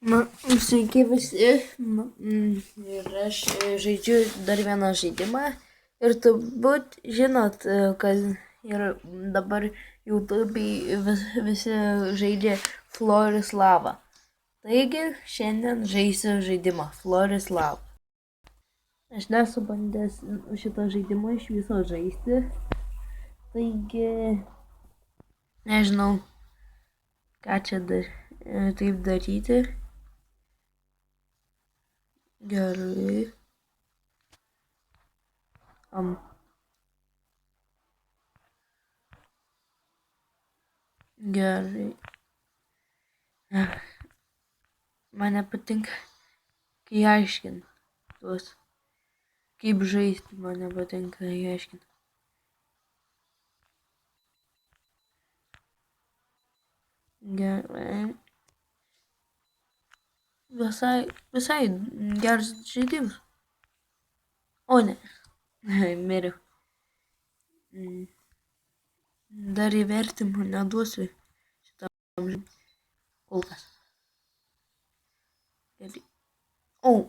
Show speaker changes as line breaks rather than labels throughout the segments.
Sveiki visi. Ir aš žaidžiu dar vieną žaidimą. Ir turbūt žinot, kad ir dabar YouTube visi žaidžia Floris Lava. Taigi šiandien žaisiu žaidimą Floris Lava. Aš nesu bandęs šitą žaidimą iš viso žaisti. Taigi nežinau, ką čia taip daryti. Gerai. Gerai. Man nepatinka, kai aiškina tuos, kaip žaisti, man nepatinka aiškina. Gerai. Visai geras žaidimas. O ne, miriau. Dar įvertimų neduosiu šitam žaidimui kol kas. Gerai. O,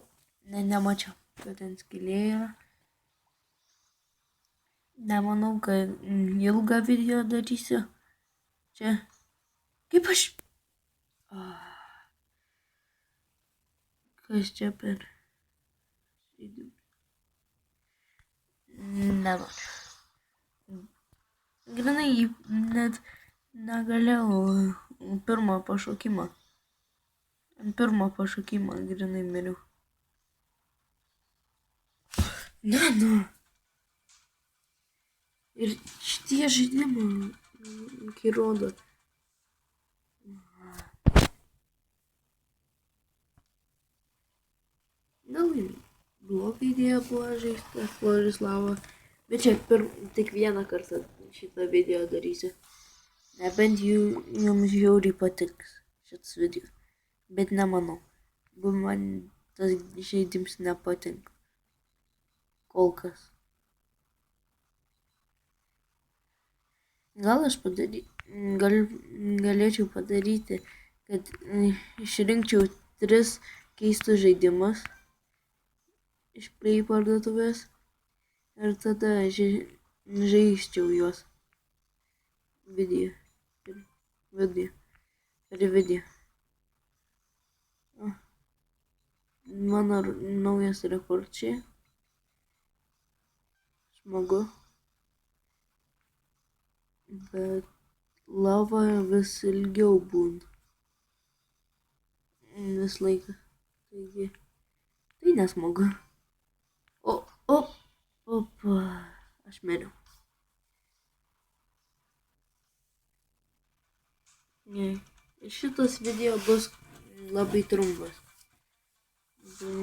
nemačiau, kad ten skylė yra. Nemanau, kad ilgą video darysiu. Čia. Kaip aš... Kas čia per žaidimą? Nenoriu. Grinai net negalėjau pirmą pašaukimą. Ant pirmo pašaukimą grinai miriau. Ne. Ir šitie žaidimai, kai rodo. Gal bloga idėja buvo žaisti Floris Lava. Bet čia tik vieną kartą šitą video darysiu. Nebent jums žiauriai patiks šitas video. Bet nemanau. Man tas žaidimas nepatinka. Kol kas. Gal aš galėčiau padaryti, kad išrinkčiau 3 keistus žaidimus iš Play parduotuvės ir tada žaisčiau juos per video. Mano naujas rekordas čia. Smagu. Bet lava vis ilgiau būna. Vis laiką. Taigi, tai nesmagu. Aš miriau. Šitas video bus labai trumpas.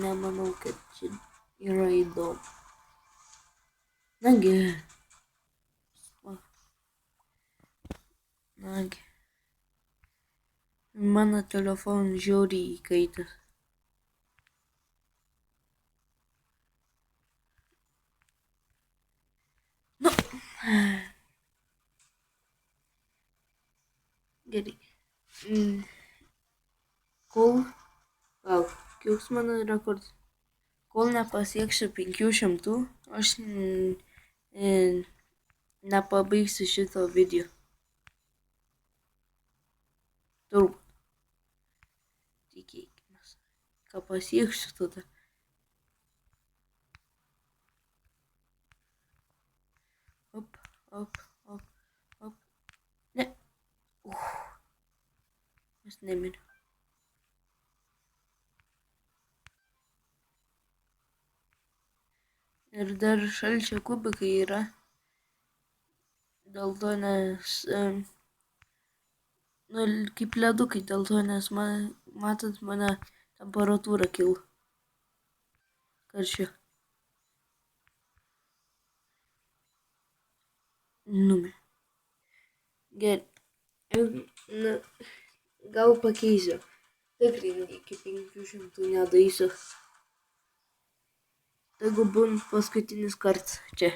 Nemanau, kad čia yra įdomu. Nagi. Mano telefonas žiauriai įkaitęs. Gerai. Koks mano rekordas? Kol nepasieksiu 500, aš nepabaigsiu šito video. Turbūt. Tikėkimės. Ką pasieksiu tada. Op. Ne. Aš nemiriau. Ir dar šalčio kubikai yra. Dėl to nes... kaip ledukai, dėl to nes matot mane temperatūra kilo. Karščiu. Numė. Gerai. Gal pakeisiu. Tikrai iki 500 nedaisiu. Tegu būna paskutinis kartas čia.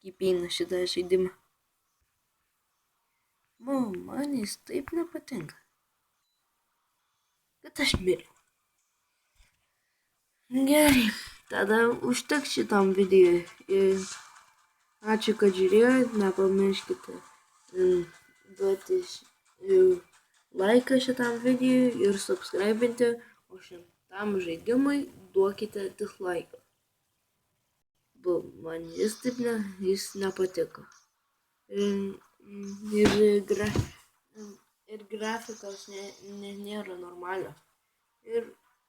Kaip eina šitą žaidimą. Man jis taip nepatinka. Kad bet aš miriau. Gerai, tada užteks šitam video. Ačiū, kad žiūrėjot, nepamirškite duoti laiką šitam video ir subscribinti, o šitam žaidimui duokite dislike. Man jis nepatiko. Ir grafikos nėra normalios. Ir,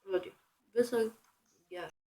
žodžiu, viso